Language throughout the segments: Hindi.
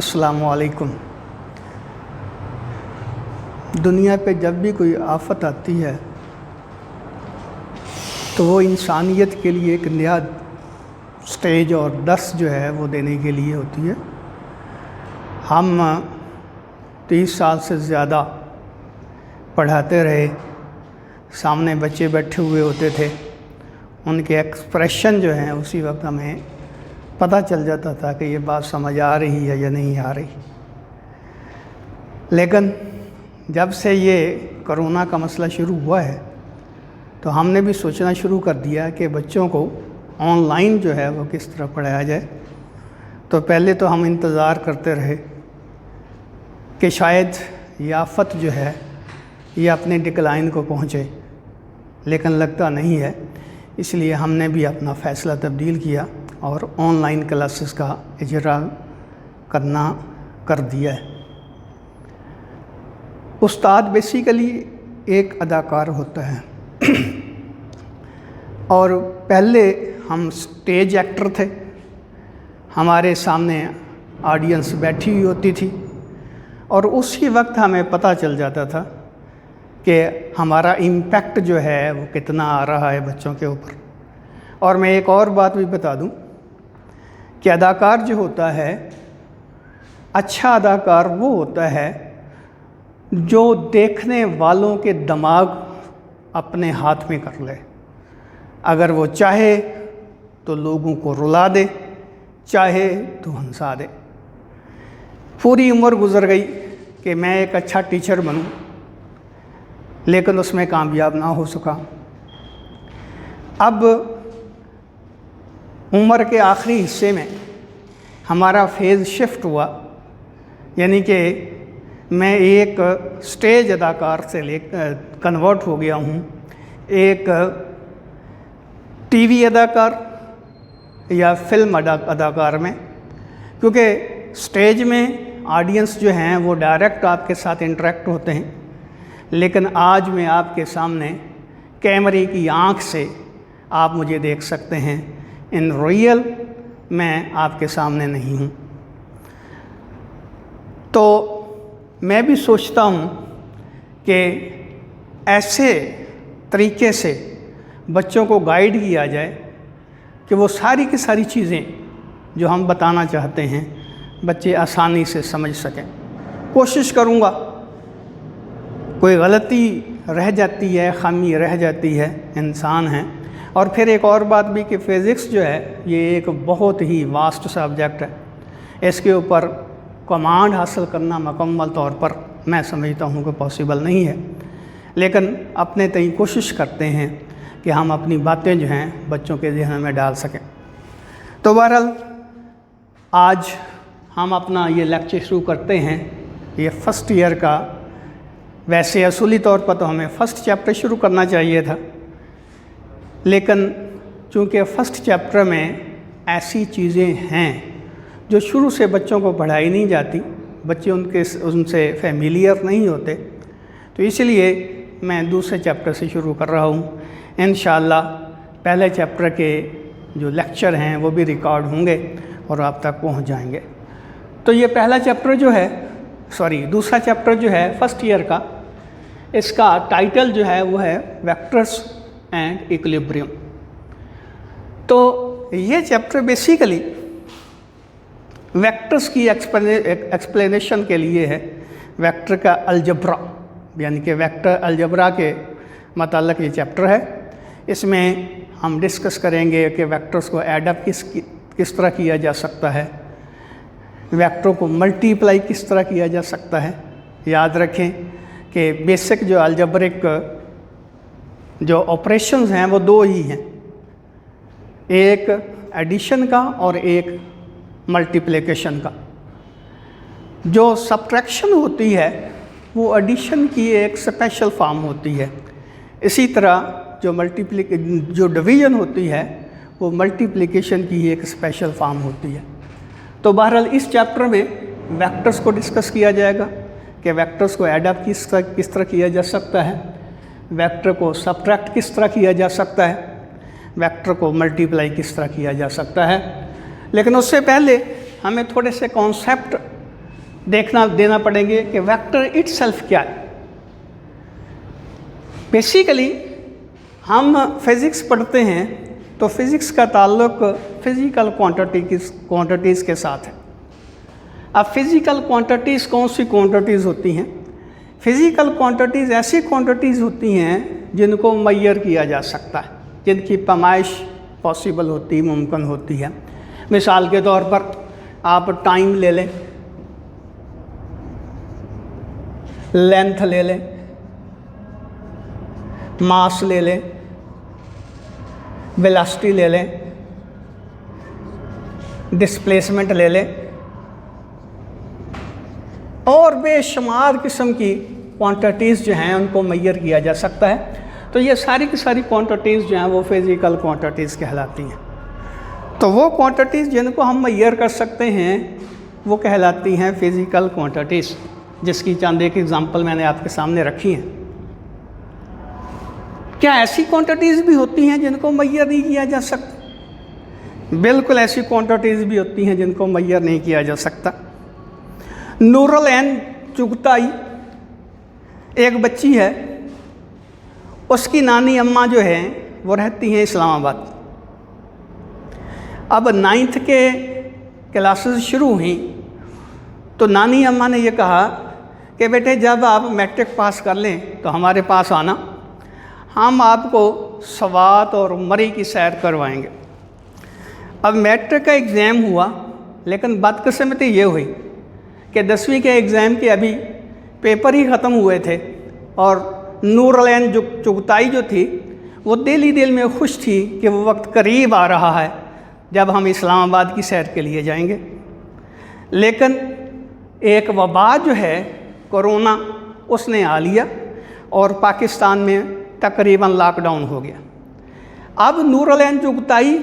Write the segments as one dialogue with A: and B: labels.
A: अस्सलामुअलैकुम। दुनिया पे जब भी कोई आफत आती है तो वो इंसानियत के लिए एक नया स्टेज और दर्स जो है वो देने के लिए होती है। हम 30 साल से ज़्यादा पढ़ाते रहे, सामने बच्चे बैठे हुए होते थे, उनके एक्सप्रेशन जो हैं उसी वक्त हमें पता चल जाता था कि ये बात समझ आ रही है या नहीं आ रही। लेकिन जब से ये कोरोना का मसला शुरू हुआ है तो हमने भी सोचना शुरू कर दिया कि बच्चों को ऑनलाइन जो है वो किस तरह पढ़ाया जाए। तो पहले तो हम इंतज़ार करते रहे कि शायद ये आफत जो है ये अपने डिक्लाइन को पहुँचे, लेकिन लगता नहीं है। इसलिए हमने भी अपना फ़ैसला तब्दील किया और ऑनलाइन क्लासेस का इजरा करना कर दिया है। उस्ताद बेसिकली एक अदाकार होता है और पहले हम स्टेज एक्टर थे, हमारे सामने ऑडियंस बैठी हुई होती थी और उसी वक्त हमें पता चल जाता था कि हमारा इम्पैक्ट जो है वो कितना आ रहा है बच्चों के ऊपर। और मैं एक और बात भी बता दूं कि अदाकार जो होता है, अच्छा अदाकार वो होता है जो देखने वालों के दिमाग अपने हाथ में कर ले। अगर वो चाहे तो लोगों को रुला दे, चाहे तो हंसा दे। पूरी उम्र गुजर गई कि मैं एक अच्छा टीचर बनूं, लेकिन उसमें कामयाब ना हो सका। अब उम्र के आखिरी हिस्से में हमारा फेज़ शिफ्ट हुआ, यानी कि मैं एक स्टेज अदाकार से कन्वर्ट हो गया हूँ एक टीवी अदाकार या फिल्म अदाकार में। क्योंकि स्टेज में ऑडियंस जो हैं वो डायरेक्ट आपके साथ इंटरेक्ट होते हैं, लेकिन आज मैं आपके सामने कैमरे की आँख से आप मुझे देख सकते हैं। इन रियल मैं आपके सामने नहीं हूँ। तो मैं भी सोचता हूँ कि ऐसे तरीके से बच्चों को गाइड किया जाए कि वो सारी की सारी चीज़ें जो हम बताना चाहते हैं बच्चे आसानी से समझ सकें। कोशिश करूँगा, कोई गलती रह जाती है, खामी रह जाती है, इंसान हैं। और फिर एक और बात भी कि फ़िज़िक्स जो है ये एक बहुत ही वास्ट सब्जेक्ट है, इसके ऊपर कमांड हासिल करना मुकम्मल तौर पर मैं समझता हूँ कि पॉसिबल नहीं है, लेकिन अपने तय कोशिश करते हैं कि हम अपनी बातें जो हैं बच्चों के ज़हन में डाल सकें। तो बहरहाल आज हम अपना ये लेक्चर शुरू करते हैं। ये फ़र्स्ट ईयर का, वैसे असूली तौर पर तो हमें फ़र्स्ट चैप्टर शुरू करना चाहिए था, लेकिन चूँकि फ़र्स्ट चैप्टर में ऐसी चीज़ें हैं जो शुरू से बच्चों को पढ़ाई नहीं जाती, बच्चे उनसे फैमिलियर नहीं होते, तो इसलिए मैं दूसरे चैप्टर से शुरू कर रहा हूँ। इंशाअल्लाह पहले चैप्टर के जो लेक्चर हैं वो भी रिकॉर्ड होंगे और आप तक पहुँच जाएंगे। तो ये पहला चैप्टर जो है, दूसरा चैप्टर जो है फ़र्स्ट ईयर का, इसका टाइटल जो है वो है वेक्टर्स एंड इक्विलिब्रियम। तो ये चैप्टर बेसिकली वेक्टर्स की एक्सप्लेनेशन के लिए है। वेक्टर का अलजब्रा, यानी कि वेक्टर अलजब्रा के मतलब ये चैप्टर है। इसमें हम डिस्कस करेंगे कि वेक्टर्स को एडअप किस तरह किया जा सकता है, वेक्टरों को मल्टीप्लाई किस तरह किया जा सकता है। याद रखें कि बेसिक जो अलजब्रिक जो ऑपरेशंस हैं वो दो ही हैं, एक एडिशन का और एक मल्टीप्लिकेशन का। जो सब्ट्रैक्शन होती है वो एडिशन की एक स्पेशल फॉर्म होती है। इसी तरह जो डिवीज़न होती है वो मल्टीप्लिकेशन की एक स्पेशल फॉर्म होती है। तो बहरहाल इस चैप्टर में वेक्टर्स को डिस्कस किया जाएगा कि वेक्टर्स को एडअप किस तरह किया जा सकता है, वेक्टर को सब्ट्रैक्ट किस तरह किया जा सकता है, वेक्टर को मल्टीप्लाई किस तरह किया जा सकता है। लेकिन उससे पहले हमें थोड़े से कॉन्सेप्ट देना पड़ेंगे कि वेक्टर इटसेल्फ क्या है। बेसिकली हम फिज़िक्स पढ़ते हैं तो फिज़िक्स का ताल्लुक फिज़िकल क्वांटिटीज़ के साथ है। अब फिज़िकल क्वांटिटीज़ कौन सी क्वांटिटीज़ होती हैं? फिज़िकल क्वांटिटीज़ ऐसी क्वांटिटीज़ होती हैं जिनको मेजर किया जा सकता है, जिनकी पैमाइश पॉसिबल होती, मुमकिन होती है। मिसाल के तौर पर आप टाइम ले लें, लेंथ ले लें, मास ले लें, वेलोसिटी ले लें, डिस्प्लेसमेंट ले लें और बेशुमार किस्म की क्वांटिटीज़ जो हैं उनको मेजर किया जा सकता है। तो ये सारी की सारी क्वांटिटीज़ जो हैं वो फिज़िकल क्वांटिटीज़ कहलाती हैं। तो वो क्वांटिटीज़ जिनको हम मेजर कर सकते हैं वो कहलाती हैं फिज़िकल क्वांटिटीज़, जिसकी चंद एक एग्जांपल मैंने आपके सामने रखी हैं। क्या ऐसी क्वांटिटीज़ भी होती हैं जिनको मेजर नहीं किया जा सकता? बिल्कुल ऐसी क्वांटिटीज़ भी होती हैं जिनको मेजर नहीं किया जा सकता। नूरुल ऐन चुगताई एक बच्ची है, उसकी नानी अम्मा जो है वो रहती हैं इस्लामाबाद। अब 9th के क्लासेस शुरू हुई तो नानी अम्मा ने ये कहा कि बेटे जब आप मैट्रिक पास कर लें तो हमारे पास आना, हम आपको सवात और मरी की सैर करवाएंगे। अब मैट्रिक का एग्ज़ाम हुआ, लेकिन बदकिस्मती ये हुई कि 10वीं के एग्ज़ाम के अभी पेपर ही ख़त्म हुए थे और नूरुल ऐन चुगताई जो थी वो दिल ही दिल में खुश थी कि वो वक्त करीब आ रहा है जब हम इस्लामाबाद की सैर के लिए जाएंगे। लेकिन एक वबा जो है कोरोना, उसने आ लिया और पाकिस्तान में तकरीबन लॉकडाउन हो गया। अब नूरुल ऐन चुगताई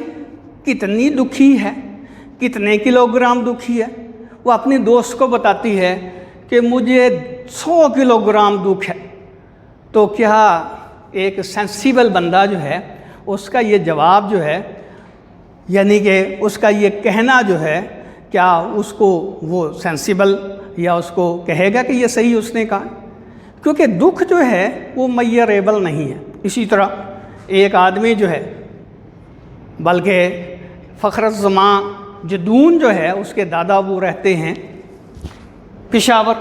A: कितनी दुखी है, कितने किलोग्राम दुखी है, वो अपनी दोस्त को बताती है कि मुझे 100 किलोग्राम दुख है। तो क्या एक सेंसिबल बंदा जो है उसका ये जवाब जो है, यानी कि उसका ये कहना जो है, क्या उसको वो सेंसिबल या उसको कहेगा कि ये सही उसने कहा? क्योंकि दुख जो है वो मेजरेबल नहीं है। इसी तरह एक आदमी जो है, बल्कि फ़ख्रुज़्ज़मां जदून जो है उसके दादा वो रहते हैं पेशावर।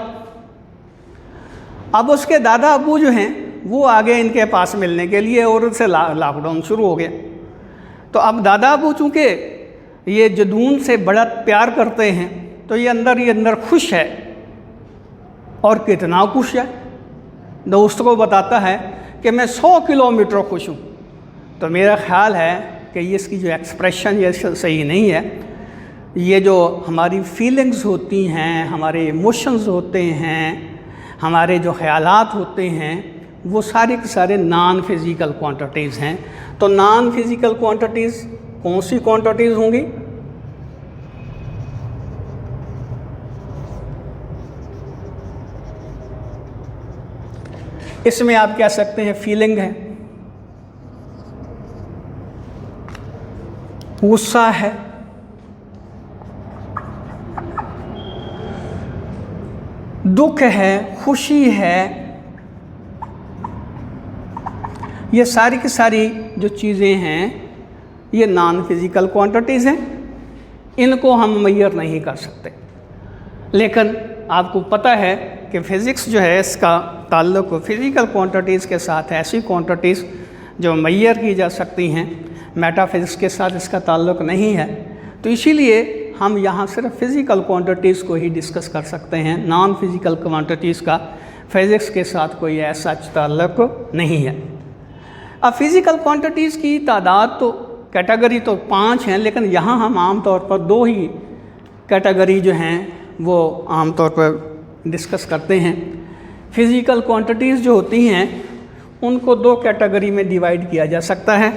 A: अब उसके दादा अबू जो हैं वो आ गए इनके पास मिलने के लिए और उससे लॉकडाउन शुरू हो गया। तो अब दादा अबू चूँकि ये जदून से बड़ा प्यार करते हैं तो ये अंदर खुश है, और कितना खुश है। दोस्त को बताता है कि मैं 100 किलोमीटर खुश हूँ। तो मेरा ख़्याल है कि ये इसकी जो एक्सप्रेशन ये सही नहीं है। ये जो हमारी फीलिंग्स होती हैं, हमारे इमोशंस होते हैं, हमारे जो ख़यालात होते हैं, वो सारे के सारे नॉन फिज़िकल क्वांटिटीज़ हैं। तो नॉन फिज़िकल क्वांटिटीज़ कौन सी क्वांटिटीज़ होंगी? इसमें आप कह सकते हैं फीलिंग है, गुस्सा है, दुख है, खुशी है। ये सारी की सारी जो चीज़ें हैं ये नॉन फिज़िकल क्वांटिटीज़ हैं, इनको हम मेजर नहीं कर सकते। लेकिन आपको पता है कि फ़िज़िक्स जो है इसका ताल्लुक़ फ़िज़िकल क्वांटिटीज़ के साथ है, ऐसी क्वांटिटीज़ जो मेजर की जा सकती हैं। मेटाफिज़िक्स के साथ इसका ताल्लुक़ नहीं है। तो इसीलिए हम यहाँ सिर्फ फ़िज़िकल क्वांटिटीज़ को ही डिस्कस कर सकते हैं। नॉन फिज़िकल क्वांटिटीज़ का फ़िज़िक्स के साथ कोई ऐसा ताल्लुक़ नहीं है। अब फ़िज़िकल क्वांटिटीज़ की तादाद तो कैटेगरी तो 5 हैं, लेकिन यहाँ हम आम तौर पर 2 ही कैटेगरी जो हैं वो आम तौर पर डिस्कस करते हैं। फ़िज़िकल क्वांटिटीज़ जो होती हैं उनको 2 कैटेगरी में डिवाइड किया जा सकता है।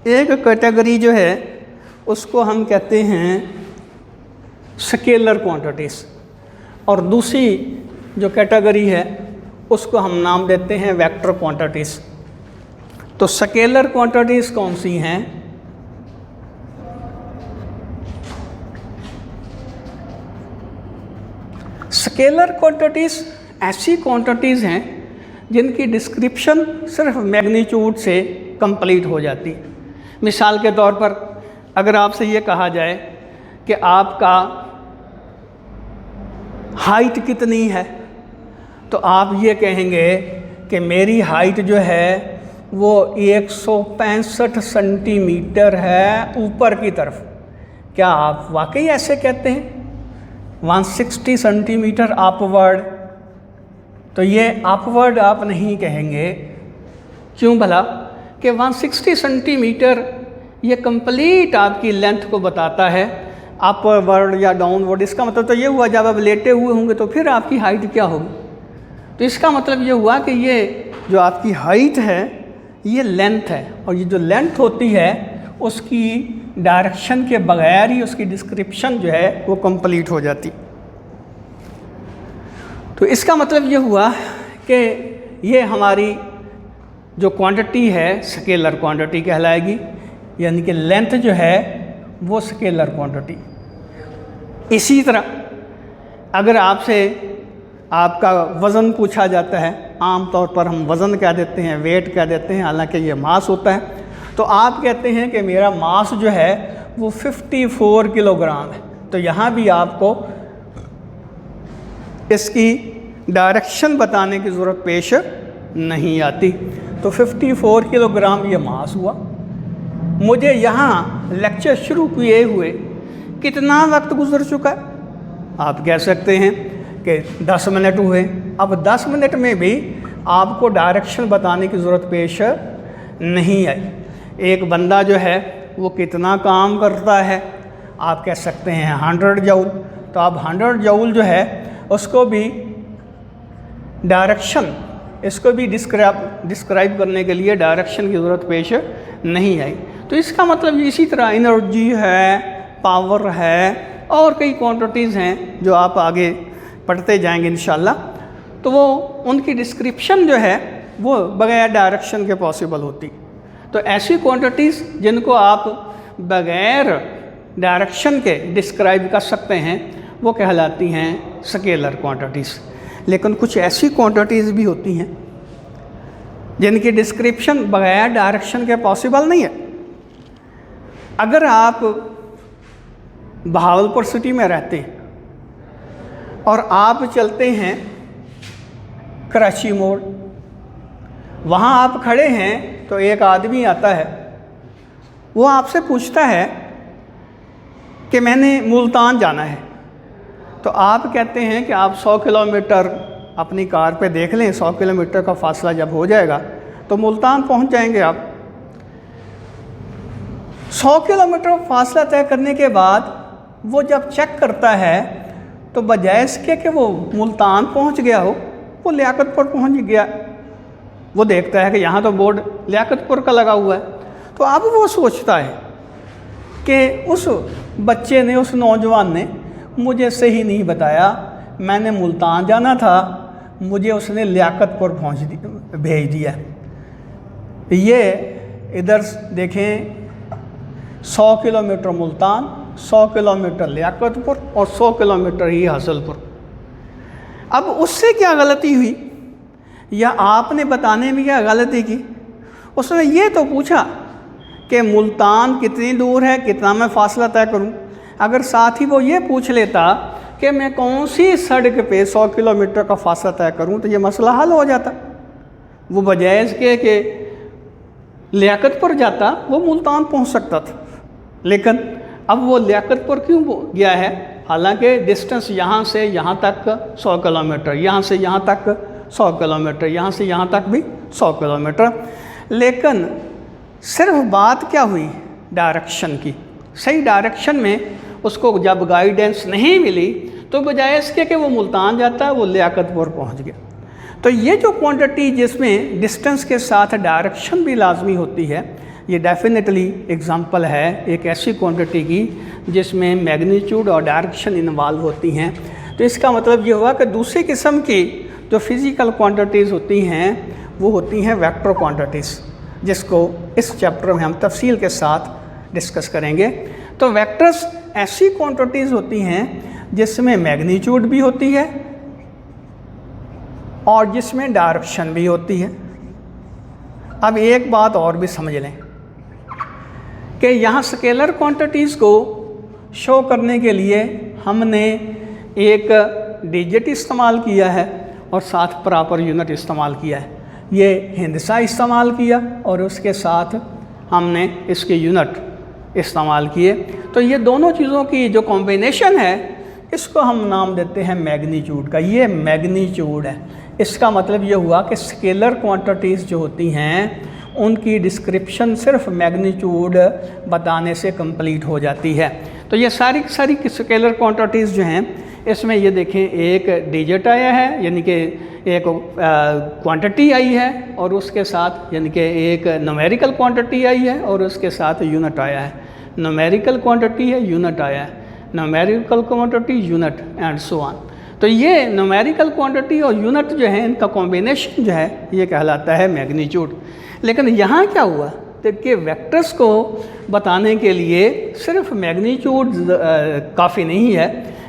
A: एक कैटेगरी जो है उसको हम कहते हैं स्केलर क्वांटिटीज़, और दूसरी जो कैटेगरी है उसको हम नाम देते हैं वेक्टर क्वांटिटीज़। तो स्केलर क्वांटिटीज़ कौन सी हैं? स्केलर क्वांटिटीज़ ऐसी क्वांटिटीज़ हैं जिनकी डिस्क्रिप्शन सिर्फ मैग्नीट्यूड से कंप्लीट हो जाती है। मिसाल के तौर पर अगर आपसे ये कहा जाए कि आपका हाइट कितनी है, तो आप ये कहेंगे कि मेरी हाइट जो है वो 165 सेंटीमीटर है ऊपर की तरफ। क्या आप वाकई ऐसे कहते हैं? 160 सेंटीमीटर अपवर्ड, तो ये अपवर्ड आप नहीं कहेंगे। क्यों भला? कि 160 सेंटीमीटर ये कंप्लीट आपकी लेंथ को बताता है, अपवर्ड या डाउनवर्ड। इसका मतलब तो ये हुआ जब आप लेटे हुए होंगे तो फिर आपकी हाइट क्या होगी? तो इसका मतलब ये हुआ कि ये जो आपकी हाइट है ये लेंथ है, और ये जो लेंथ होती है उसकी डायरेक्शन के बगैर ही उसकी डिस्क्रिप्शन जो है वो कंप्लीट हो जाती। तो इसका मतलब ये हुआ कि ये हमारी जो क्वांटिटी है स्केलर क्वांटिटी कहलाएगी, यानी कि लेंथ जो है वो स्केलर क्वांटिटी। इसी तरह अगर आपसे आपका वज़न पूछा जाता है, आम तौर पर हम वज़न कह देते हैं, वेट कह देते हैं, हालांकि ये मास होता है, तो आप कहते हैं कि मेरा मास जो है वो 54 किलोग्राम है। तो यहाँ भी आपको इसकी डायरेक्शन बताने की ज़रूरत पेश नहीं आती। तो 54 किलोग्राम ये मास हुआ। मुझे यहाँ लेक्चर शुरू किए हुए कितना वक्त गुजर चुका है? आप कह सकते हैं कि 10 मिनट हुए। अब 10 मिनट में भी आपको डायरेक्शन बताने की ज़रूरत पेश नहीं आई। एक बंदा जो है वो कितना काम करता है? आप कह सकते हैं 100 जूल। तो आप 100 जूल जो है उसको भी डायरेक्शन, इसको भी डिस्क्राइब करने के लिए डायरेक्शन की ज़रूरत पेश नहीं आई। तो इसका मतलब इसी तरह एनर्जी है, पावर है, और कई क्वांटिटीज़ हैं जो आप आगे पढ़ते जाएंगे इंशाल्लाह। तो वो उनकी डिस्क्रिप्शन जो है वो बगैर डायरेक्शन के पॉसिबल होती। तो ऐसी क्वांटिटीज़ जिनको आप बगैर डायरेक्शन के डिस्क्राइब कर सकते हैं वो कहलाती हैं स्केलर क्वांटिटीज़। लेकिन कुछ ऐसी क्वांटिटीज़ भी होती हैं जिनकी डिस्क्रिप्शन बगैर डायरेक्शन के पॉसिबल नहीं है। अगर आप बहावलपुर सिटी में रहते हैं और आप चलते हैं कराची मोड़, वहाँ आप खड़े हैं तो एक आदमी आता है, वो आपसे पूछता है कि मैंने मुल्तान जाना है। तो आप कहते हैं कि आप 100 किलोमीटर अपनी कार पे देख लें, 100 किलोमीटर का फासला जब हो जाएगा तो मुल्तान पहुंच जाएंगे आप। 100 किलोमीटर फासला तय करने के बाद वो जब चेक करता है तो बजाय इसके कि वो मुल्तान पहुंच गया हो, वो लियाकतपुर पहुंच गया। वो देखता है कि यहाँ तो बोर्ड लियाकतपुर का लगा हुआ है। तो अब वो सोचता है कि उस बच्चे ने, उस नौजवान ने मुझे सही नहीं बताया, मैंने मुल्तान जाना था, मुझे उसने लियाकतपुर भेज दिया। ये इधर देखें, 100 किलोमीटर मुल्तान, 100 किलोमीटर लियाकतपुर और 100 किलोमीटर ही हासिलपुर। अब उससे क्या गलती हुई या आपने बताने में क्या गलती की? उसने ये तो पूछा कि मुल्तान कितनी दूर है, कितना मैं फ़ासला तय करूं। अगर साथ ही वो ये पूछ लेता कि मैं कौन सी सड़क पे 100 किलोमीटर का फ़ासला तय करूं, तो ये मसला हल हो जाता। वो बजाय इसके कि लियाकतपुर जाता, वो मुल्तान पहुंच सकता था। लेकिन अब वो लियाकतपुर क्यों गया है? हालांकि डिस्टेंस यहाँ से यहाँ तक 100 किलोमीटर, यहाँ से यहाँ तक 100 किलोमीटर, यहाँ से यहाँ तक भी 100 किलोमीटर। लेकिन सिर्फ बात क्या हुई? डायरेक्शन की। सही डायरेक्शन में उसको जब गाइडेंस नहीं मिली तो बजाय इसके कि वो मुल्तान जाता है, वो लियाकतपुर पहुँच गया। तो ये जो क्वांटिटी जिसमें डिस्टेंस के साथ डायरेक्शन भी लाजमी होती है, ये डेफिनेटली एग्जांपल है एक ऐसी क्वांटिटी की जिसमें मैग्नीट्यूड और डायरेक्शन इन्वॉल्व होती हैं। तो इसका मतलब ये हुआ कि दूसरी किस्म की जो फिज़िकल क्वांटिटीज़ होती हैं वो होती हैं वेक्टर क्वांटिटीज़, जिसको इस चैप्टर में हम तफसील के साथ डिस्कस करेंगे। तो वेक्टर्स ऐसी क्वांटिटीज़ होती हैं जिसमें मैग्नीट्यूड भी होती है और जिसमें डायरेक्शन भी होती है। अब एक बात और भी समझ लें कि यहाँ स्केलर क्वांटिटीज़ को शो करने के लिए हमने एक डिजिट इस्तेमाल किया है और साथ प्रॉपर यूनिट इस्तेमाल किया है। ये हिंदसा इस्तेमाल किया और उसके साथ हमने इसके यूनिट इस्तेमाल किए। तो ये दोनों चीज़ों की जो कॉम्बिनेशन है इसको हम नाम देते हैं मैग्नीट्यूड का। ये मैग्नीट्यूड है। इसका मतलब ये हुआ कि स्केलर क्वांटिटीज़ जो होती हैं उनकी डिस्क्रिप्शन सिर्फ मैग्नीट्यूड बताने से कंप्लीट हो जाती है। तो ये सारी स्केलर क्वांटिटीज़ जो हैं इसमें ये देखें, एक डिजिट आया है यानी कि एक क्वांटिटी आई है और उसके साथ यानी कि एक न्यूमेरिकल क्वांटिटी आई है और उसके साथ यूनिट आया है। न्यूमेरिकल क्वांटिटी है, यूनिट आया है, numerical quantity, unit and so on. तो ये न्यूमेरिकल क्वांटिटी और यूनिट जो है इनका कॉम्बिनेशन जो है ये कहलाता है मैग्नीट्यूड। लेकिन यहाँ क्या हुआ कि वेक्टर्स को बताने के लिए सिर्फ मैग्नीट्यूड काफ़ी नहीं है,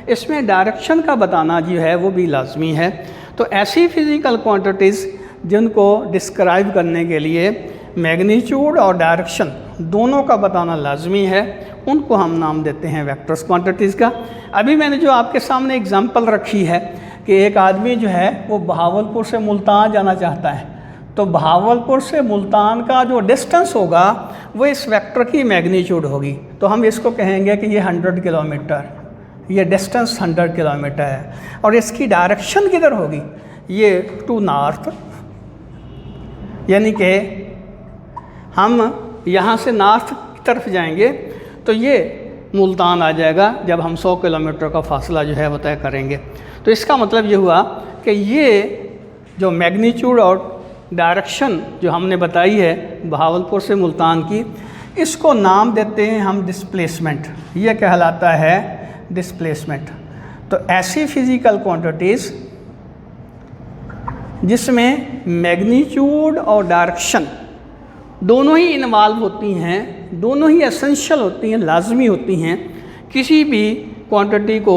A: इसमें डायरेक्शन का बताना जो है वो भी लाजमी है। तो ऐसी फिज़िकल क्वांटिटीज़ जिनको डिस्क्राइब करने के लिए मैग्नीट्यूड और डायरेक्शन दोनों का बताना लाजमी है, उनको हम नाम देते हैं वेक्टर्स क्वांटिटीज़ का। अभी मैंने जो आपके सामने एग्जांपल रखी है कि एक आदमी जो है वो बहावलपुर से मुल्तान जाना चाहता है, तो बहावलपुर से मुल्तान का जो डिस्टेंस होगा वो इस वेक्टर की मैग्नीट्यूड होगी। तो हम इसको कहेंगे कि ये 100 किलोमीटर, ये डिस्टेंस 100 किलोमीटर है। और इसकी डायरेक्शन किधर होगी, ये टू नॉर्थ, यानी कि हम यहाँ से नॉर्थ की तरफ जाएंगे तो ये मुल्तान आ जाएगा जब हम 100 किलोमीटर का फासला जो है वो तय करेंगे। तो इसका मतलब ये हुआ कि ये जो मैग्नीट्यूड और डायरेक्शन जो हमने बताई है बहावलपुर से मुल्तान की, इसको नाम देते हैं हम डिस्प्लेसमेंट। ये कहलाता है डिस्प्लेसमेंट। तो ऐसी फिज़िकल क्वांटिटीज़ जिसमें मैग्नीट्यूड और डायरेक्शन दोनों ही इन्वॉल्व होती हैं, दोनों ही एसेंशियल होती हैं, लाजमी होती हैं किसी भी क्वांटिटी को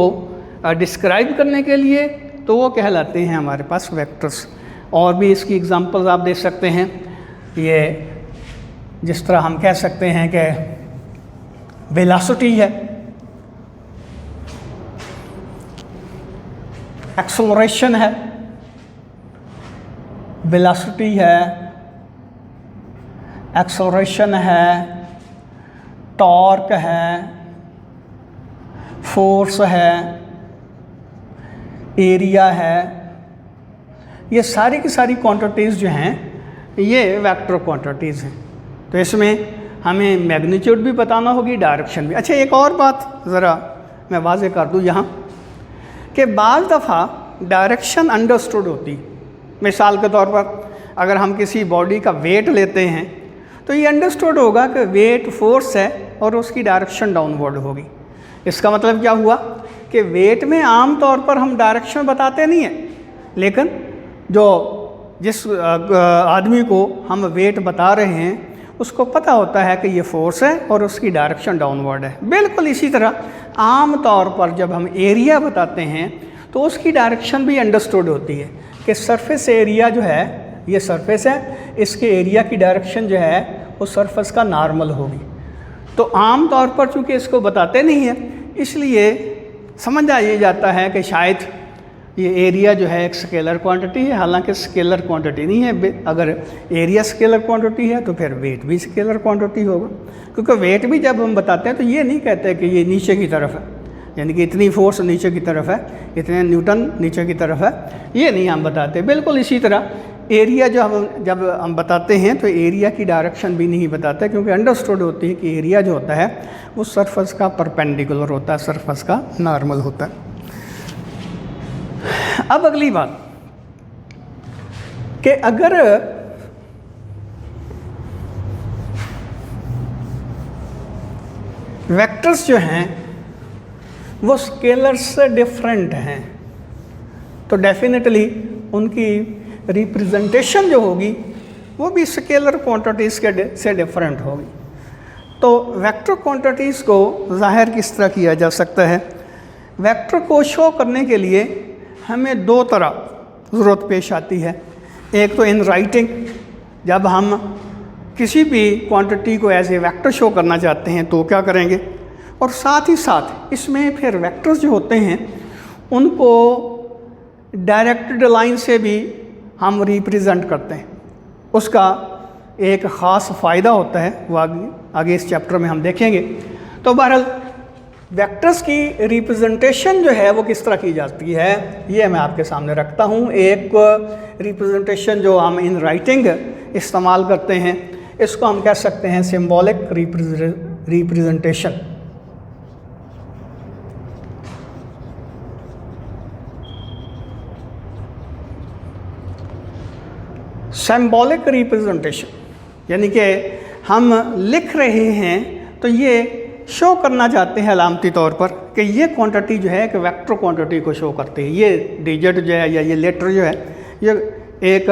A: डिस्क्राइब करने के लिए, तो वो कहलाते हैं हमारे पास वेक्टर्स। और भी इसकी एग्जांपल्स आप दे सकते हैं। ये जिस तरह हम कह सकते हैं कि वेलोसिटी है, एक्सेलरेशन है, वेलोसिटी है, एक्सेलरेशन है, टॉर्क है, फोर्स है, एरिया है, ये सारी की सारी क्वांटिटीज़ जो हैं ये वेक्टर क्वांटिटीज़ हैं। तो इसमें हमें मैग्नीट्यूड भी बताना होगी, डायरेक्शन भी। अच्छा, एक और बात ज़रा मैं वाज़ेह कर दूँ यहाँ कि बाज़ दफ़ा डायरेक्शन अंडरस्टूड होती। मिसाल के तौर पर अगर हम किसी बॉडी का वेट लेते हैं तो ये अंडरस्टूड होगा कि वेट फोर्स है और उसकी डायरेक्शन डाउनवर्ड होगी। इसका मतलब क्या हुआ कि वेट में आम तौर पर हम डायरेक्शन बताते नहीं हैं, लेकिन जिस आदमी को हम वेट बता रहे हैं उसको पता होता है कि ये फोर्स है और उसकी डायरेक्शन डाउनवर्ड है। बिल्कुल इसी तरह आम तौर पर जब हम एरिया बताते हैं तो उसकी डायरेक्शन भी अंडरस्टूड होती है कि सरफेस एरिया जो है ये सरफेस है, इसके एरिया की डायरेक्शन जो है वो सरफेस का नॉर्मल होगी। तो आम तौर पर चूँकि इसको बताते नहीं हैं इसलिए समझ आ ये जाता है कि शायद ये एरिया जो है एक स्केलर क्वांटिटी है, हालांकि स्केलर क्वांटिटी नहीं है। अगर एरिया स्केलर क्वांटिटी है तो फिर वेट भी स्केलर क्वांटिटी होगा, क्योंकि वेट भी जब हम बताते हैं तो ये नहीं कहते कि ये नीचे की तरफ है, यानी कि इतनी फोर्स नीचे की तरफ है, इतने न्यूटन नीचे की तरफ है, ये नहीं हम बताते। बिल्कुल इसी तरह एरिया जब हम बताते हैं तो एरिया की डायरेक्शन भी नहीं बताते, क्योंकि अंडरस्टूड होती है कि एरिया जो होता है वो सरफेस का परपेंडिकुलर होता है, सरफेस का नॉर्मल होता है। अब अगली बात कि अगर वेक्टर्स जो हैं वो स्केलर से डिफरेंट हैं तो डेफिनेटली उनकी रिप्रेजेंटेशन जो होगी वो भी स्केलर क्वांटिटीज़ से डिफरेंट होगी। तो वेक्टर क्वांटिटीज़ को ज़ाहिर किस तरह किया जा सकता है? वेक्टर को शो करने के लिए हमें दो तरह ज़रूरत पेश आती है। एक तो इन राइटिंग, जब हम किसी भी क्वांटिटी को एज ए वेक्टर शो करना चाहते हैं तो क्या करेंगे, और साथ ही साथ इसमें फिर वेक्टर्स जो होते हैं उनको डायरेक्टेड लाइन से भी हम रिप्रेजेंट करते हैं। उसका एक ख़ास फ़ायदा होता है, वो आगे इस चैप्टर में हम देखेंगे। तो बहरहाल वेक्टर्स की रिप्रेजेंटेशन जो है वो किस तरह की जाती है, ये मैं आपके सामने रखता हूँ। एक रिप्रेजेंटेशन जो हम इन राइटिंग इस्तेमाल करते हैं, इसको हम कह सकते हैं सिंबॉलिक रिप्रेजेंटेशन। सिंबॉलिक रिप्रेजेंटेशन यानी कि हम लिख रहे हैं तो ये शो करना चाहते हैं अलामती तौर पर कि ये क्वांटिटी जो है कि वेक्टर क्वांटिटी को शो करती है। ये डिजिट जो है या ये लेटर जो है ये एक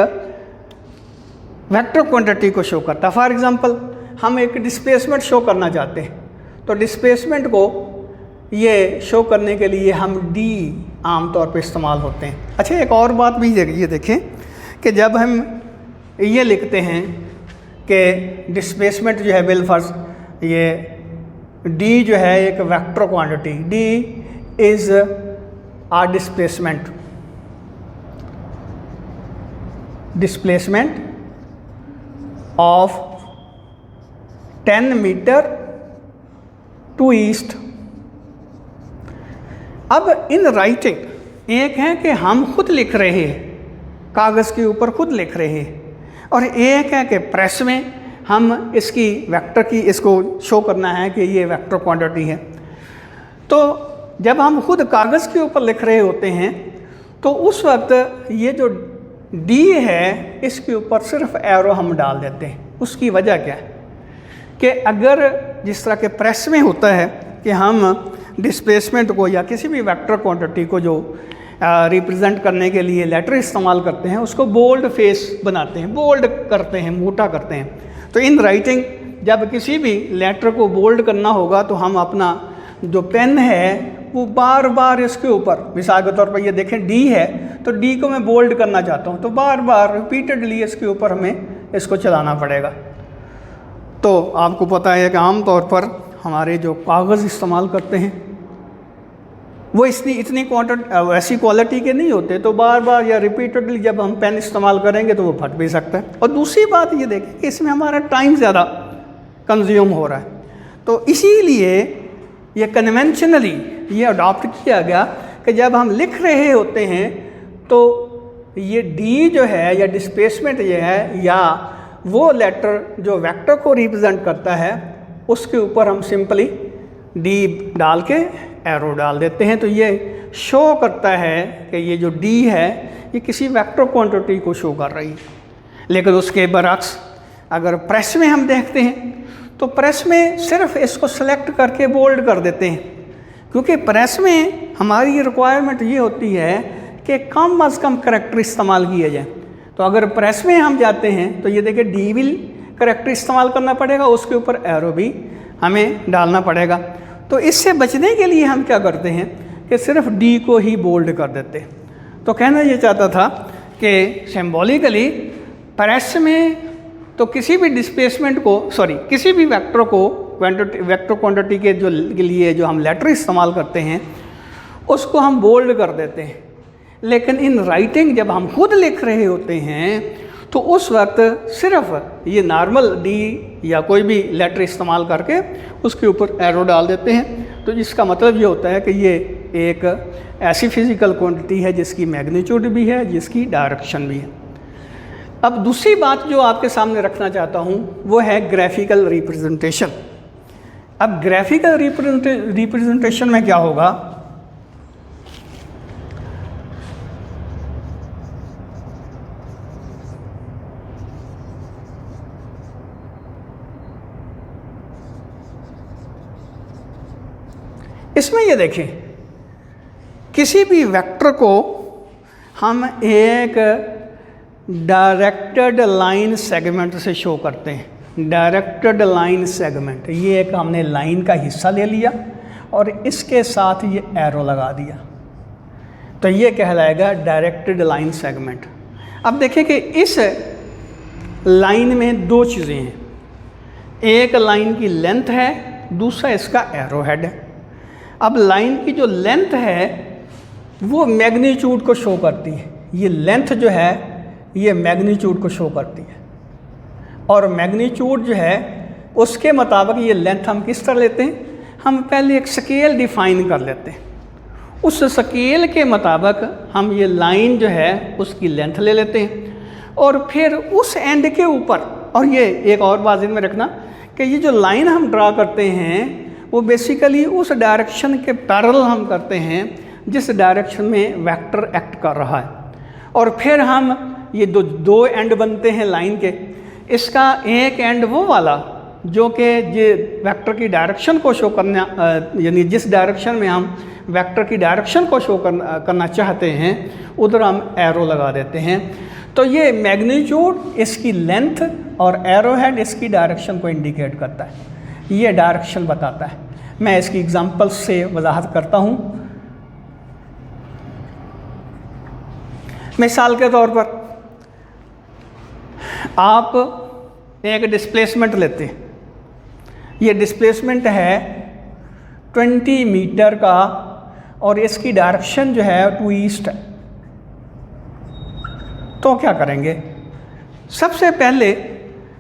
A: वेक्टर क्वांटिटी को शो करता है। फॉर एग्जांपल हम एक डिस्प्लेसमेंट शो करना चाहते हैं, तो डिस्प्लेसमेंट को ये शो करने के लिए हम डी आमतौर पर इस्तेमाल होते हैं। अच्छा, एक और बात भी ये देखें कि जब हम ये लिखते हैं कि डिस्प्लेसमेंट जो है बिलफर्ज ये डी जो है एक vector quantity, D is a displacement of 10 metre to east. अब इन राइटिंग एक है कि हम खुद लिख रहे हैं, कागज़ के ऊपर खुद लिख रहे हैं, और एक है कि प्रेस में हम इसकी वेक्टर की इसको शो करना है कि ये वेक्टर क्वांटिटी है। तो जब हम खुद कागज़ के ऊपर लिख रहे होते हैं तो उस वक्त ये जो डी है इसके ऊपर सिर्फ एरो हम डाल देते हैं। उसकी वजह क्या है कि अगर जिस तरह के प्रेस में होता है कि हम डिस्प्लेसमेंट को या किसी भी वेक्टर क्वांटिटी को जो रिप्रेजेंट करने के लिए लेटर इस्तेमाल करते हैं उसको बोल्ड फेस बनाते हैं, बोल्ड करते हैं, मोटा करते हैं। तो इन राइटिंग जब किसी भी लेटर को बोल्ड करना होगा तो हम अपना जो पेन है वो बार बार इसके ऊपर, मिसाल के तौर पर ये देखें डी है तो डी को मैं बोल्ड करना चाहता हूँ तो बार बार रिपीटेडली इसके ऊपर हमें इसको चलाना पड़ेगा। तो आपको पता है कि आम तौर पर हमारे जो कागज़ इस्तेमाल करते हैं वो इतनी ऐसी क्वालिटी के नहीं होते, तो बार बार या रिपीटेडली जब हम पेन इस्तेमाल करेंगे तो वो फट भी सकता है। और दूसरी बात ये देखें कि इसमें हमारा टाइम ज़्यादा कंज्यूम हो रहा है, तो इसीलिए ये कन्वेंशनली ये अडॉप्ट किया गया कि जब हम लिख रहे होते हैं तो ये डी जो है या डिस्प्लेसमेंट ये है या वो लेटर जो वेक्टर को रिप्रेजेंट करता है उसके ऊपर हम सिंपली डी डाल के एरो डाल देते हैं। तो ये शो करता है कि ये जो डी है ये किसी वेक्टर क्वांटिटी को शो कर रही है। लेकिन उसके बरक्स अगर प्रेस में हम देखते हैं तो प्रेस में सिर्फ इसको सेलेक्ट करके बोल्ड कर देते हैं, क्योंकि प्रेस में हमारी रिक्वायरमेंट ये होती है कि कम अज़ कम करैक्टर इस्तेमाल किए जाए। तो अगर प्रेस में हम जाते हैं तो ये देखिए डी विल करैक्टर इस्तेमाल करना पड़ेगा, उसके ऊपर एरो भी हमें डालना पड़ेगा। तो इससे बचने के लिए हम क्या करते हैं कि सिर्फ डी को ही बोल्ड कर देते हैं। तो कहना ये चाहता था कि सिंबॉलिकली प्रेस में तो किसी भी डिस्प्लेसमेंट को किसी भी वेक्टर को वेक्टर क्वांटिटी के लिए जो हम लेटर इस्तेमाल करते हैं उसको हम बोल्ड कर देते हैं। लेकिन इन राइटिंग जब हम खुद लिख रहे होते हैं तो उस वक्त सिर्फ ये नॉर्मल डी या कोई भी लेटर इस्तेमाल करके उसके ऊपर एरो डाल देते हैं। तो इसका मतलब ये होता है कि ये एक ऐसी फिज़िकल क्वांटिटी है जिसकी मैग्नीट्यूड भी है, जिसकी डायरेक्शन भी है। अब दूसरी बात जो आपके सामने रखना चाहता हूँ वो है ग्राफिकल रिप्रेजेंटेशन। अब ग्राफिकल रिप्रेजेंटेशन में क्या होगा, इसमें ये देखें किसी भी वेक्टर को हम एक डायरेक्टेड लाइन सेगमेंट से शो करते हैं। डायरेक्टेड लाइन सेगमेंट, ये एक हमने लाइन का हिस्सा ले लिया और इसके साथ ये एरो लगा दिया, तो ये कहलाएगा डायरेक्टेड लाइन सेगमेंट। अब देखिए कि इस लाइन में दो चीज़ें हैं, एक लाइन की लेंथ है, दूसरा इसका एरो हेड है। अब लाइन की जो लेंथ है वो मैग्नीट्यूड को शो करती है, ये लेंथ जो है ये मैग्नीट्यूड को शो करती है, और मैग्नीट्यूड जो है उसके मुताबिक ये लेंथ हम किस तरह लेते हैं, हम पहले एक स्केल डिफाइन कर लेते हैं, उस स्केल के मुताबिक हम ये लाइन जो है उसकी लेंथ ले लेते हैं, और फिर उस एंड के ऊपर, और ये एक और बात में रखना कि ये जो लाइन हम ड्रा करते हैं वो बेसिकली उस डायरेक्शन के पैरेलल हम करते हैं जिस डायरेक्शन में वेक्टर एक्ट कर रहा है, और फिर हम ये दो एंड बनते हैं लाइन के। इसका एक एंड वो वाला जो कि ये वेक्टर की डायरेक्शन को शो करना, यानी जिस डायरेक्शन में हम वेक्टर की डायरेक्शन को शो करना चाहते हैं उधर हम एरो लगा देते हैं। तो ये मैग्नीट्यूड इसकी लेंथ और एरो हेड इसकी डायरेक्शन को इंडिकेट करता है, ये डायरेक्शन बताता है। मैं इसकी एग्जांपल से वजाहत करता हूँ। मिसाल के तौर पर आप एक डिस्प्लेसमेंट लेते हैं, ये डिस्प्लेसमेंट है 20 मीटर का और इसकी डायरेक्शन जो है टू ईस्ट है। तो क्या करेंगे, सबसे पहले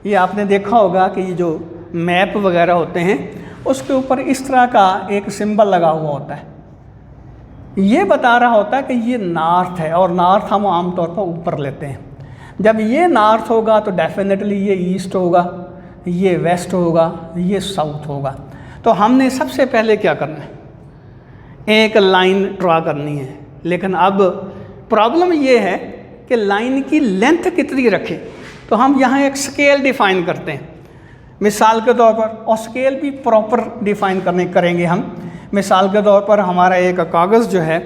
A: ये आपने देखा होगा कि ये जो मैप वगैरह होते हैं उसके ऊपर इस तरह का एक सिंबल लगा हुआ होता है, ये बता रहा होता है कि ये नॉर्थ है, और नॉर्थ हम आमतौर पर ऊपर लेते हैं। जब ये नॉर्थ होगा तो डेफिनेटली ये ईस्ट होगा, ये वेस्ट होगा, ये साउथ होगा। तो हमने सबसे पहले क्या करना है, एक लाइन ड्रा करनी है, लेकिन अब प्रॉब्लम ये है कि लाइन की लेंथ कितनी रखें। तो हम यहाँ एक स्केल डिफाइन करते हैं मिसाल के तौर पर, और स्केल भी प्रॉपर डिफाइन करेंगे हम। मिसाल के तौर पर हमारा एक कागज़ जो है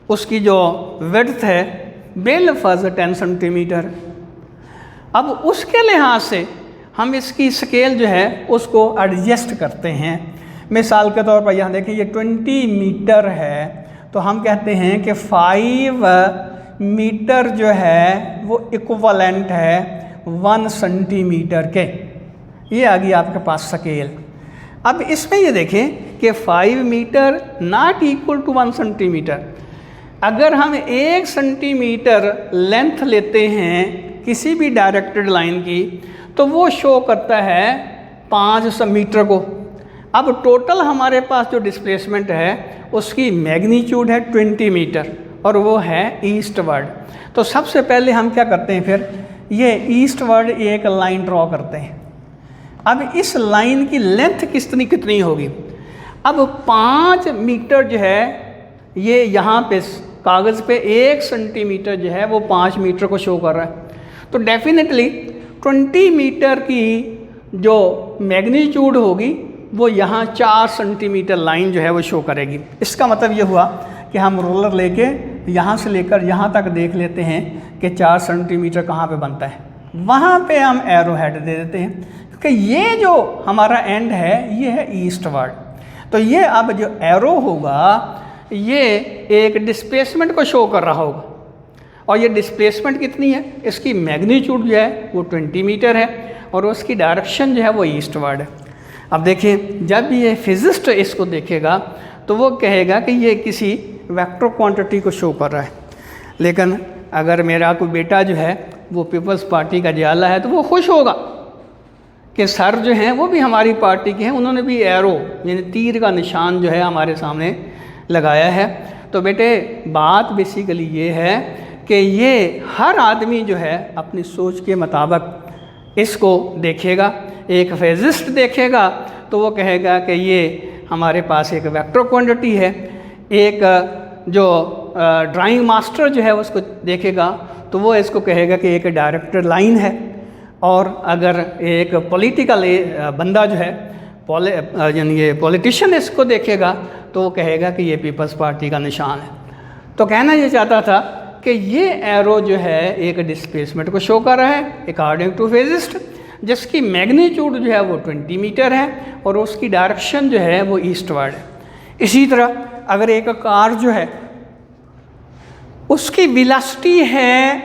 A: उसकी जो विड्थ है बेलफज 10 सेंटीमीटर। अब उसके लिहाज से हम इसकी स्केल जो है उसको एडजस्ट करते हैं। मिसाल के तौर पर यहाँ देखिए ये 20 मीटर है, तो हम कहते हैं कि 5 मीटर जो है वो इक्वलेंट है 1 सेंटीमीटर के। ये आ गई आपके पास स्केल। अब इसमें ये देखें कि 5 metre not equal to 1 centimetre. अगर हम 1 सेंटीमीटर लेंथ लेते हैं किसी भी डायरेक्टेड लाइन की तो वो शो करता है 5 मीटर को। अब टोटल हमारे पास जो डिस्प्लेसमेंट है उसकी मैग्नीट्यूड है 20 मीटर और वो है ईस्टवर्ड। तो सबसे पहले हम क्या करते हैं, फिर ये ईस्टवर्ड एक लाइन ड्रॉ करते हैं। अब इस लाइन की लेंथ कितनी होगी, अब 5 मीटर जो है ये यहाँ पे कागज़ पे 1 सेंटीमीटर जो है वो 5 मीटर को शो कर रहा है। तो डेफिनेटली 20 मीटर की जो मैग्नीट्यूड होगी वो यहाँ 4 सेंटीमीटर लाइन जो है वो शो करेगी। इसका मतलब ये हुआ कि हम रोलर लेके यहाँ से लेकर यहाँ तक देख लेते हैं कि 4 सेंटीमीटर कहाँ पे बनता है, वहाँ पे हम एरो हेड दे देते हैं, क्योंकि ये जो हमारा एंड है ये है ईस्टवर्ड। तो ये अब जो एरो होगा ये एक डिस्प्लेसमेंट को शो कर रहा होगा, और ये डिस्प्लेसमेंट कितनी है, इसकी मैग्नीट्यूड जो है वो 20 मीटर है और उसकी डायरेक्शन जो है वो ईस्टवर्ड है। अब देखिए जब ये फिजिस्ट इसको देखेगा तो वो कहेगा कि ये किसी वेक्टर क्वांटिटी को शो कर रहा है। लेकिन अगर मेरा कोई बेटा जो है वो पीपल्स पार्टी का जाला है तो वो खुश होगा कि सर जो हैं वो भी हमारी पार्टी के हैं, उन्होंने भी एरो यानी तीर का निशान जो है हमारे सामने लगाया है। तो बेटे बात बेसिकली ये है कि ये हर आदमी जो है अपनी सोच के मुताबिक इसको देखेगा। एक फिजिस्ट देखेगा तो वो कहेगा कि ये हमारे पास एक वेक्टर क्वांटिटी है, एक जो ड्राइंग मास्टर जो है उसको देखेगा तो वो इसको कहेगा कि एक डायरेक्टेड लाइन है, और अगर एक पॉलिटिकल बंदा जो है यानी ये पॉलिटिशियन इसको देखेगा तो वो कहेगा कि ये पीपल्स पार्टी का निशान है। तो कहना ये चाहता था कि ये एरो जो है एक डिस्प्लेसमेंट को शो कर रहा है अकॉर्डिंग टू फिजिस्ट। जिसकी मैग्नीट्यूड जो है वो 20 मीटर है और उसकी डायरेक्शन जो है वो ईस्टवर्ड है। इसी तरह अगर एक कार जो है उसकी वेलोसिटी है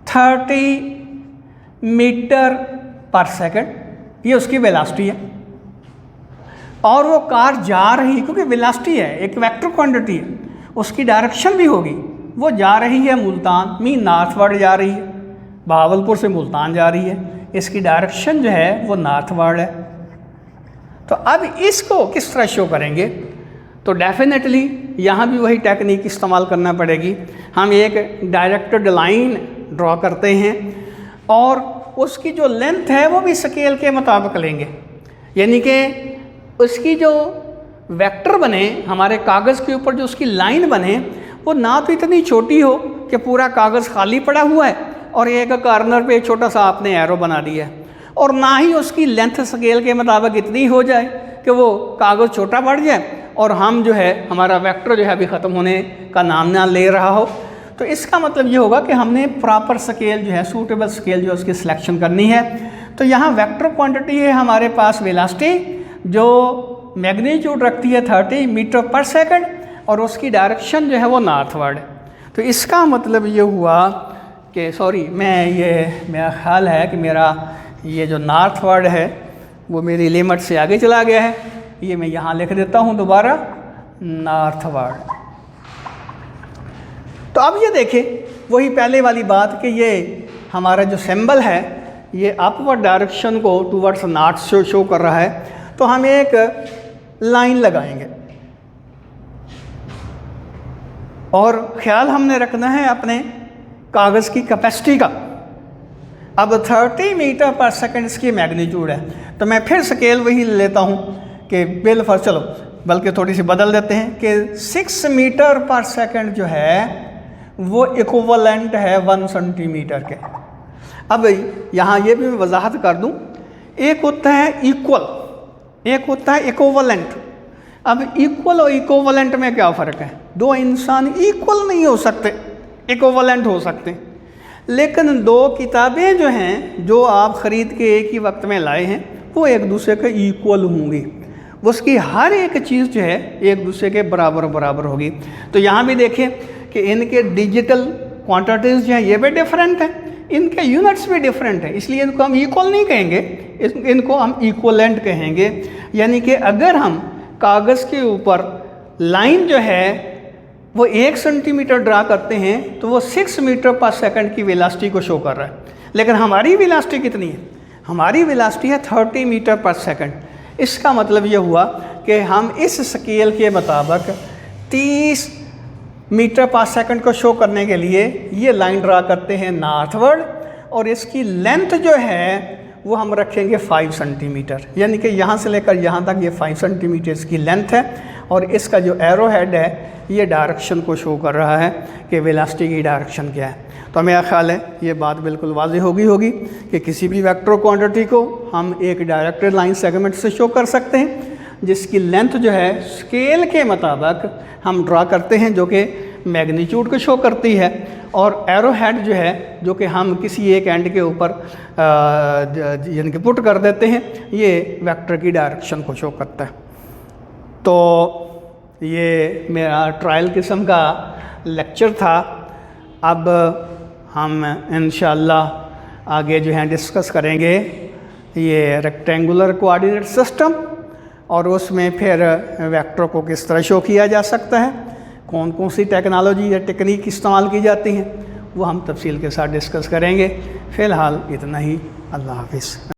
A: 30 मीटर पर सेकंड, ये उसकी वेलोसिटी है, और वो कार जा रही, क्योंकि वेलोसिटी है एक वेक्टर क्वांटिटी है, उसकी डायरेक्शन भी होगी, वो जा रही है मुल्तान, मीन नॉर्थवर्ड जा रही है, बहावलपुर से मुल्तान जा रही है, इसकी डायरेक्शन जो है वो नॉर्थवर्ड है। तो अब इसको किस तरह शो करेंगे? तो डेफिनेटली यहाँ भी वही टेक्निक इस्तेमाल करना पड़ेगी। हम एक डायरेक्टेड लाइन ड्रॉ करते हैं और उसकी जो लेंथ है वो भी स्केल के मुताबिक लेंगे, यानी कि उसकी जो वेक्टर बने हमारे कागज़ के ऊपर, जो उसकी लाइन बने वो ना तो इतनी छोटी हो कि पूरा कागज़ खाली पड़ा हुआ है और एक कॉर्नर पे छोटा सा आपने एरो बना दिया है, और ना ही उसकी लेंथ स्केल के मुताबिक इतनी हो जाए कि वो कागज़ छोटा बढ़ जाए और हम जो है हमारा वेक्टर जो है अभी ख़त्म होने का नाम ना ले रहा हो। तो इसका मतलब ये होगा कि हमने प्रॉपर स्केल जो है, सूटेबल स्केल जो है उसकी सिलेक्शन करनी है। तो यहाँ वेक्टर क्वांटिटी है हमारे पास वेलोसिटी, जो मैग्नीट्यूड रखती है 30 मीटर पर सेकंड और उसकी डायरेक्शन जो है वो नॉर्थवर्ड है। तो इसका मतलब ये हुआ कि मेरा ख्याल है कि मेरा ये जो नॉर्थवर्ड है वो मेरी लिमिट से आगे चला गया है, ये मैं यहाँ लिख देता हूँ दोबारा, नॉर्थवर्ड। तो अब ये देखें वही पहले वाली बात कि ये हमारा जो सिंबल है ये अपवर्ड डायरेक्शन को टूवर्ड्स नॉर्थ शो कर रहा है। तो हम एक लाइन लगाएंगे और ख्याल हमने रखना है अपने कागज़ की कैपेसिटी का। अब 30 मीटर पर सेकंड इसकी मैग्नीट्यूड है, तो मैं फिर स्केल वही लेता हूँ कि चलो बल्कि थोड़ी सी बदल देते हैं कि 6 मीटर पर सेकंड जो है वो इक्विवेलेंट है 1 सेंटीमीटर के। अब यहाँ ये भी मैं वजाहत कर दूँ, एक होता है इक्वल, एक होता है इक्विवेलेंट। अब इक्वल और इक्विवेलेंट में क्या फ़र्क है? दो इंसान इक्वल नहीं हो सकते, इक्विवेलेंट हो सकते, लेकिन दो किताबें जो हैं जो आप ख़रीद के एक ही वक्त में लाए हैं वो एक दूसरे के इक्वल होंगी, उसकी हर एक चीज़ जो है एक दूसरे के बराबर बराबर होगी। तो यहाँ भी देखें कि इनके डिजिटल क्वांटिटीज़ जो हैं ये भी डिफरेंट हैं, इनके यूनिट्स भी डिफरेंट हैं, इसलिए इनको हम इक्वल नहीं कहेंगे, इनको हम इक्वलेंट कहेंगे। यानी कि अगर हम कागज़ के ऊपर लाइन जो है वो 1 सेंटीमीटर ड्रा करते हैं तो वो 6 मीटर पर सेकंड की वेलोसिटी को शो कर रहा है, लेकिन हमारी वेलोसिटी कितनी है? हमारी वेलोसिटी है 30 मीटर पर सेकंड। इसका मतलब ये हुआ कि हम इस स्केल के मुताबिक 30 मीटर पर सेकंड को शो करने के लिए ये लाइन ड्रा करते हैं नॉर्थवर्ड, और इसकी लेंथ जो है वो हम रखेंगे 5 सेंटीमीटर, यानी कि यहाँ से लेकर यहाँ तक ये 5 सेंटीमीटर इसकी लेंथ है, और इसका जो एरो हेड है ये डायरेक्शन को शो कर रहा है कि वेलोसिटी की डायरेक्शन क्या है। तो मेरा ख्याल है ये बात बिल्कुल वाज़ेह होगी कि किसी भी वेक्टर क्वांटिटी को हम एक डायरेक्टेड लाइन सेगमेंट से शो कर सकते हैं जिसकी लेंथ जो है स्केल के मुताबिक हम ड्रा करते हैं, जो कि मैग्नीट्यूड को शो करती है, और एरो हेड जो है जो कि हम किसी एक एंड के ऊपर यानी कि पुट कर देते हैं, ये वेक्टर की डायरेक्शन को शो करता है। तो ये मेरा ट्रायल किस्म का लेक्चर था। अब हम इंशाअल्लाह आगे जो है डिस्कस करेंगे ये रेक्टेंगुलर कोऑर्डिनेट सिस्टम, और उसमें फिर वेक्टर को किस तरह शो किया जा सकता है, कौन कौन सी टेक्नोलॉजी या टेक्निक इस्तेमाल की जाती हैं, वो हम तफसील के साथ डिस्कस करेंगे। फ़िलहाल इतना ही। अल्लाह हाफ़िज़।